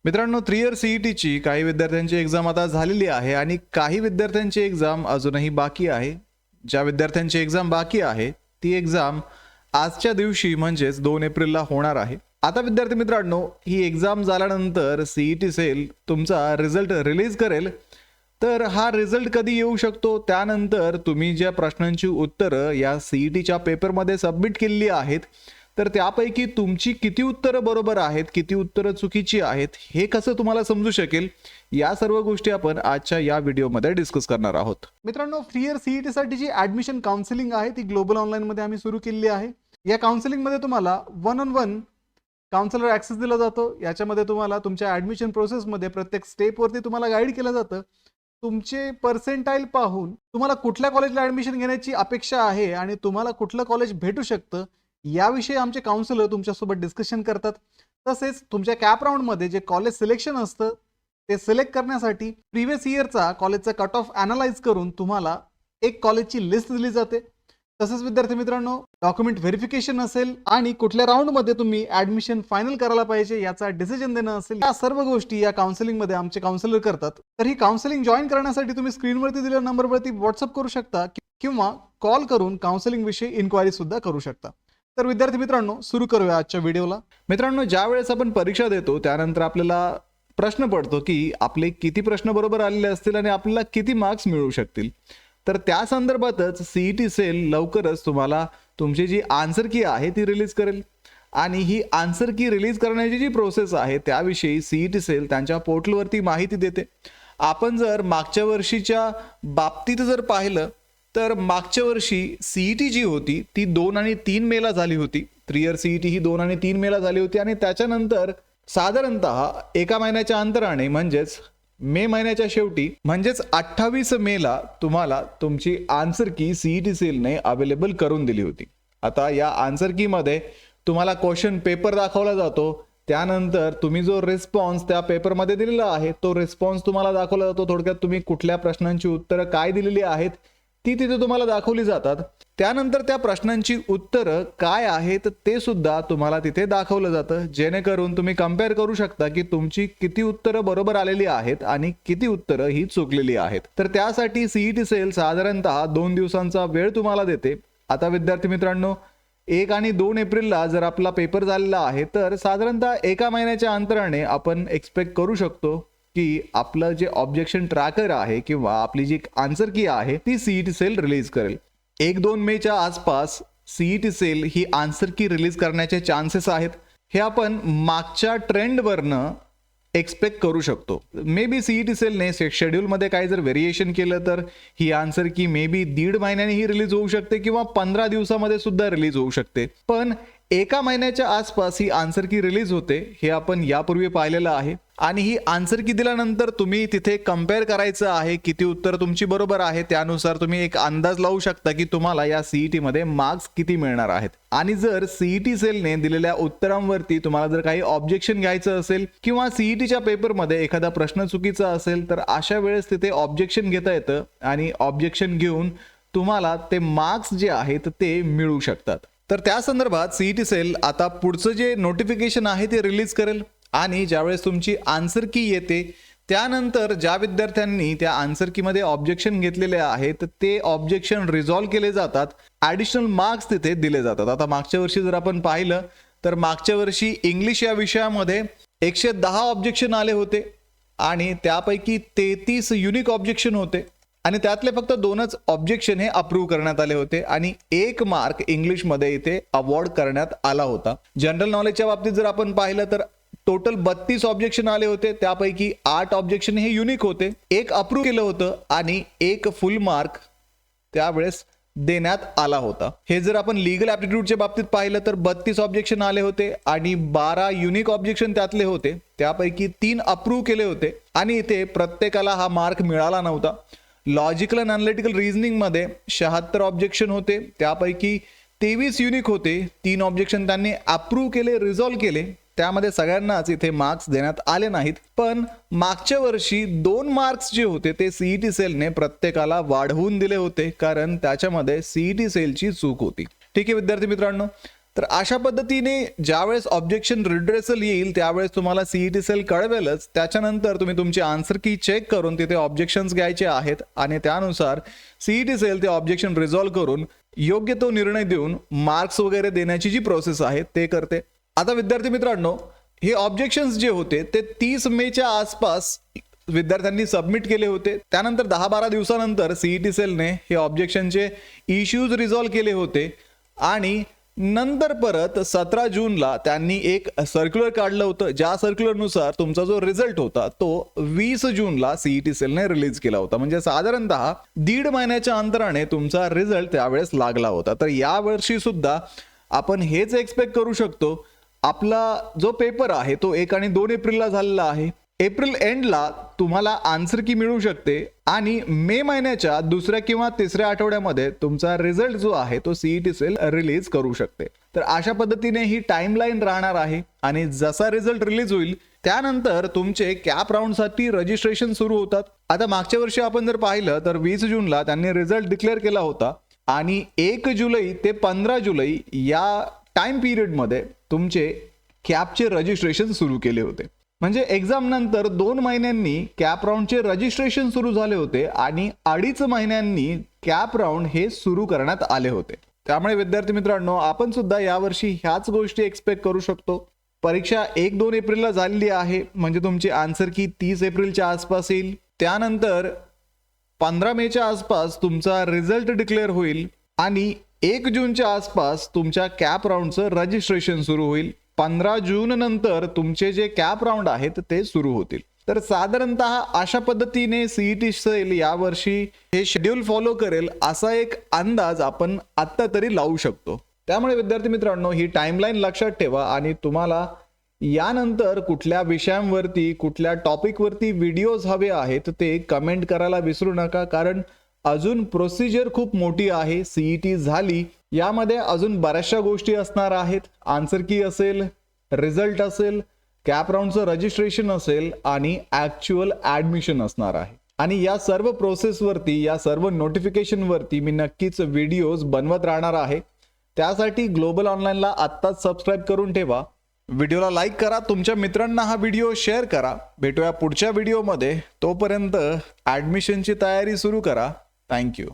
मित्रांनो, 3 इयर सीईटीची काही विद्यार्थ्यांची एक्झाम आता झालेली आहे आणि काही विद्यार्थ्यांची एक्झाम अजूनही बाकी आहे. ज्या विद्यार्थ्यांची एक्झाम बाकी आहे ती एक्झाम आजच्या दिवशी म्हणजेच 2 एप्रिलला होणार आहे. आता विद्यार्थी मित्रांनो, ही एक्झाम झाल्यानंतर सीईटी सेल तुमचा रिझल्ट रिलीज करेल. तर हा रिझल्ट कधी येऊ शकतो, त्यानंतर तुम्ही ज्या प्रश्नांची उत्तरं या सीईटीच्या पेपरमध्ये सबमिट केलेली आहेत, तर त्यापैकी तुमची किती उत्तरं बरोबर आहेत, किती उत्तरं चुकीची आहेत, हे कसं तुम्हाला समजू शकेल, या सर्व गोष्टी आपण आजच्या या व्हिडिओमध्ये डिस्कस करणार आहोत. मित्रांनो, 3 इयर सीईटी साठी जी ऍडमिशन काउन्सिलिंग आहे ती ग्लोबल ऑनलाईन मध्ये आम्ही सुरू केलेली आहे. या काउन्सिलिंग मध्ये तुम्हाला 1-on-1 काउन्सिलर ऍक्सेस दिला जातो. याच्यामध्ये तुम्हाला तुमच्या ऍडमिशन प्रोसेसमध्ये प्रत्येक स्टेपवरती तुम्हाला गाईड केलं जातं. तुमचे पर्सेंटाईल पाहून तुम्हाला कुठल्या कॉलेजला ऍडमिशन घेण्याची अपेक्षा आहे आणि तुम्हाला कुठलं कॉलेज भेटू शकतं याविषयी आमचे काउन्सिलर तुमच्यासोबत डिस्कशन करतात. तसेच तुमच्या कॅप राऊंडमध्ये जे कॉलेज सिलेक्शन असतं ते सिलेक्ट करण्यासाठी प्रिव्हियस इयरचा कॉलेजचा कट ऑफ अनालाइज करून तुम्हाला एक कॉलेजची लिस्ट दिली जाते. तसेच विद्यार्थी मित्रांनो, डॉक्युमेंट व्हेरिफिकेशन असेल आणि कुठल्या राऊंडमध्ये तुम्ही ऍडमिशन फायनल करायला पाहिजे याचा डिसिजन देणं असेल, या सर्व गोष्टी या काउन्सिलिंगमध्ये आमचे काउन्सिलर करतात. तर ही काउन्सिलिंग जॉईन करण्यासाठी तुम्ही स्क्रीनवरती दिलेल्या नंबरवरती व्हॉट्सअप करू शकता किंवा कॉल करून काउन्सिलिंग विषयी इन्क्वायरी सुद्धा करू शकता. तर विद्यार्थी मित्रांनो, सुरू करूया आजच्या व्हिडिओला. मित्रांनो, ज्या वेळेस आपण परीक्षा देतो त्यानंतर आपल्याला प्रश्न पडतो की आपले किती प्रश्न बरोबर आलेले असतील आणि आपल्याला किती मार्क्स मिळू शकतील. तर त्या संदर्भातच सीईटी सेल लवकरच तुम्हाला तुमची जी आन्सर की आहे ती रिलीज करेल. आणि ही आन्सर की रिलीज करण्याची जी प्रोसेस आहे त्याविषयी सीईटी सेल त्यांच्या पोर्टलवरती माहिती देते. आपण जर मागच्या वर्षीच्या बाबतीत जर पाहिलं तर मागच्या वर्षी सीईटी जी होती ती 2 आणि 3 मेला झाली होती. 3 इयर सीईटी ही 2 आणि 3 मेला झाली होती आणि त्याच्यानंतर साधारणतः एका महिन्याच्या अंतराने म्हणजेच मे महिन्याच्या शेवटी म्हणजेच 28 मेला तुम्हाला तुमची आन्सर की सीईटी सेलने अवेलेबल करून दिली होती. आता या आन्सर की मध्ये तुम्हाला क्वेश्चन पेपर दाखवला जातो. त्यानंतर तुम्ही जो रिस्पॉन्स त्या पेपरमध्ये दिलेला आहे तो रिस्पॉन्स तुम्हाला दाखवला जातो. थोडक्यात तुम्ही कुठल्या प्रश्नांची उत्तरं काय दिलेली आहेत ती तिथे तुम्हाला दाखवली जातात. त्यानंतर त्या प्रश्नांची उत्तरं काय आहेत ते सुद्धा तुम्हाला तिथे दाखवलं जातं, जेणेकरून तुम्ही कम्पेअर करू शकता की तुमची किती उत्तरं बरोबर आलेली आहेत आणि किती उत्तरं ही चुकलेली आहेत. तर त्यासाठी सीईटी सेल साधारणतः 2 दिवसांचा वेळ तुम्हाला देते. आता विद्यार्थी मित्रांनो, 1 आणि 2 एप्रिलला जर आपला पेपर झालेला आहे तर साधारणतः एका महिन्याच्या अंतराने आपण एक्सपेक्ट करू शकतो की आपलं जे ऑब्जेक्शन ट्रॅकर आहे किंवा आपली जी आन्सर की आहे ती सीईटी सेल रिलीज करेल. 1-2 मेच्या आसपास सीईटी सेल ही आन्सर की रिलीज करण्याचे चान्सेस आहेत. हे आपण मागच्या ट्रेंडवरनं एक्सपेक्ट करू शकतो. मे बी सीईटी सेलने शेड्यूलमध्ये काही जर व्हेरिएशन केलं तर ही आन्सर की मे बी 1.5 महिन्याने ही रिलीज होऊ शकते किंवा 15 दिवसामध्ये सुद्धा रिलीज होऊ शकते. पण एका महिन्याच्या आसपास ही आन्सर की रिलीज होते, हे आपण यापूर्वी पाहिलेलं आहे. आणि ही आन्सर की दिल्यानंतर तुम्ही तिथे कम्पेअर करायचं आहे किती उत्तर तुमची बरोबर आहे. त्यानुसार तुम्ही एक अंदाज लावू शकता की तुम्हाला या सीईटी मध्ये मार्क्स किती मिळणार आहेत. आणि जर सीईटी सेलने दिलेल्या उत्तरांवरती तुम्हाला जर काही ऑब्जेक्शन घ्यायचं असेल किंवा सीईटीच्या पेपरमध्ये एखादा प्रश्न चुकीचा असेल तर अशा वेळेस तिथे ऑब्जेक्शन घेता येतं आणि ऑब्जेक्शन घेऊन तुम्हाला ते मार्क्स जे आहेत ते मिळू शकतात. तर त्या संदर्भात सीईटी सेल आता पुढचं जे नोटिफिकेशन आहे ते रिलीज करेल. आणि ज्यावेळेस तुमची आन्सर की येते त्यानंतर ज्या विद्यार्थ्यांनी त्या आन्सर की मध्ये ऑब्जेक्शन घेतलेले आहेत ते ऑब्जेक्शन रिझॉल्व्ह केले जातात. ॲडिशनल मार्क्स तिथे दिले जातात. आता मागच्या वर्षी जर आपण पाहिलं तर मागच्या वर्षी इंग्लिश या विषयामध्ये 110 ऑब्जेक्शन आले होते आणि त्यापैकी 33 युनिक ऑब्जेक्शन होते आणि त्यातले फक्त 2च ऑब्जेक्शन हे अप्रूव्ह करण्यात आले होते आणि 1 मार्क इंग्लिशमध्ये इथे अवॉर्ड करण्यात आला होता. जनरल नॉलेजच्या बाबतीत जर आपण पाहिलं तर टोटल 32 ऑब्जेक्शन आले होते, त्यापैकी 8 ऑब्जेक्शन हे युनिक होते, 1 अप्रूव्ह केलं होतं आणि 1 फुल मार्क त्यावेळेस देण्यात आला होता. हे जर आपण लीगल ॲप्टिट्यूडच्या बाबतीत पाहिलं तर 32 ऑब्जेक्शन आले होते आणि 12 युनिक ऑब्जेक्शन त्यातले होते, त्यापैकी 3 अप्रूव्ह केले होते आणि इथे प्रत्येकाला हा मार्क मिळाला नव्हता. लॉजिकल अँड अनालिटिकल रिझनिंग मध्ये 76 ऑब्जेक्शन होते, त्यापैकी 23 युनिक होते, 3 ऑब्जेक्शन त्यांनी अप्रूव्ह केले, रिझॉल्व्ह केले, त्यामध्ये सगळ्यांनाच इथे मार्क्स देण्यात आले नाहीत. पण मागच्या वर्षी 2 मार्क्स जे होते ते सीईटी सेलने प्रत्येकाला वाढवून दिले होते कारण त्याच्यामध्ये सीईटी सेलची चूक होती. ठीक आहे विद्यार्थी मित्रांनो, तर अशा पद्धतीने ज्यावेळेस ऑब्जेक्शन रिड्रेसल येईल त्यावेळेस तुम्हाला सीईटी सेल कळवेलच. त्याच्यानंतर तुम्ही तुमची आन्सर की चेक करून तिथे ऑब्जेक्शन्स घ्यायचे आहेत आणि त्यानुसार सीईटी सेल ते ऑब्जेक्शन रिझॉल्व्ह करून योग्य तो निर्णय देऊन मार्क्स वगैरे देण्याची जी प्रोसेस आहे ते करते. आता विद्यार्थी मित्रांनो, हे ऑब्जेक्शन्स जे होते ते 30 मेच्या आसपास विद्यार्थ्यांनी सबमिट केले होते. त्यानंतर 10-12 दिवसानंतर सीईटी सेलने हे ऑब्जेक्शनचे इश्यूज रिझॉल्व्ह केले होते आणि नंतर परत 17 जूनला त्यांनी एक सर्क्युलर काढलं होतं. ज्या सर्क्युलरनुसार तुमचा जो रिझल्ट होता तो 20 जूनला सीईटी सेलने रिलीज केला होता. म्हणजे साधारणतः 1.5 महिन्याच्या अंतराने तुमचा रिझल्ट त्यावेळेस लागला होता. तर यावर्षी सुद्धा आपण हेच एक्सपेक्ट करू शकतो. आपला जो पेपर आहे तो 1 आणि 2 एप्रिलला झालेला आहे. एप्रिल एंडला तुम्हाला आन्सर की मिळू शकते आणि मे महिन्याच्या 2ऱ्या किंवा 3ऱ्या आठवड्यामध्ये तुमचा रिझल्ट जो आहे तो सीईटी सेल रिलीज करू शकते. तर अशा पद्धतीने ही टाइमलाईन राहणार आहे आणि जसा रिझल्ट रिलीज होईल त्यानंतर तुमचे कॅप राऊंडसाठी रजिस्ट्रेशन सुरू होतात. आता मागच्या वर्षी आपण जर पाहिलं तर 20 जूनला त्यांनी रिझल्ट डिक्लेअर केला होता आणि 1 जुलै ते 15 जुलै या टाइम पिरियडमध्ये तुमचे कॅपचे रजिस्ट्रेशन सुरू केले होते. म्हणजे एक्झाम नंतर 2 महिन्यांनी कॅप राऊंडचे रजिस्ट्रेशन सुरू झाले होते आणि 2.5 महिन्यांनी कॅप राऊंड हे सुरू करण्यात आले होते. त्यामुळे विद्यार्थी मित्रांनो, आपण सुद्धा यावर्षी ह्याच गोष्टी एक्सपेक्ट करू शकतो. परीक्षा 1-2 एप्रिलला झालेली आहे म्हणजे तुमची आन्सर की 30 एप्रिलच्या आसपास येईल. त्यानंतर 15 मेच्या आसपास तुमचा रिझल्ट डिक्लेअर होईल आणि 1 जूनच्या आसपास तुमच्या कॅप राऊंडचं रजिस्ट्रेशन सुरू होईल. 15 जून नंतर तुमचे जे कॅप राऊंड आहेत ते सुरू होतील. तर साधारणतः अशा पद्धतीने सीईटी सेल यावर्षी हे शेड्यूल फॉलो करेल असा एक अंदाज आपण आत्ता तरी लावू शकतो. त्यामुळे विद्यार्थी मित्रांनो, ही टाइमलाईन लक्षात ठेवा आणि तुम्हाला यानंतर कुठल्या विषयांवरती कुठल्या टॉपिकवरती व्हिडिओज हवे आहेत ते कमेंट करायला विसरू नका. कारण अजून प्रोसिजर खूप मोठी आहे. सीईटी झाली, यामध्ये अजून बऱ्याचशा गोष्टी असणार आहेत. आन्सर की असेल, रिझल्ट असेल, कॅप राऊंडचं रजिस्ट्रेशन असेल आणि ऍक्च्युअल ऍडमिशन असणार आहे. आणि या सर्व प्रोसेसवरती, या सर्व नोटिफिकेशनवरती मी नक्कीच व्हिडिओज बनवत राहणार आहे. त्यासाठी ग्लोबल ऑनलाईनला आत्ताच सबस्क्राईब करून ठेवा. व्हिडिओला लाईक करा, तुमच्या मित्रांना हा व्हिडिओ शेअर करा. भेटूया पुढच्या व्हिडिओमध्ये. तोपर्यंत ऍडमिशनची तयारी सुरू करा. थँक्यू.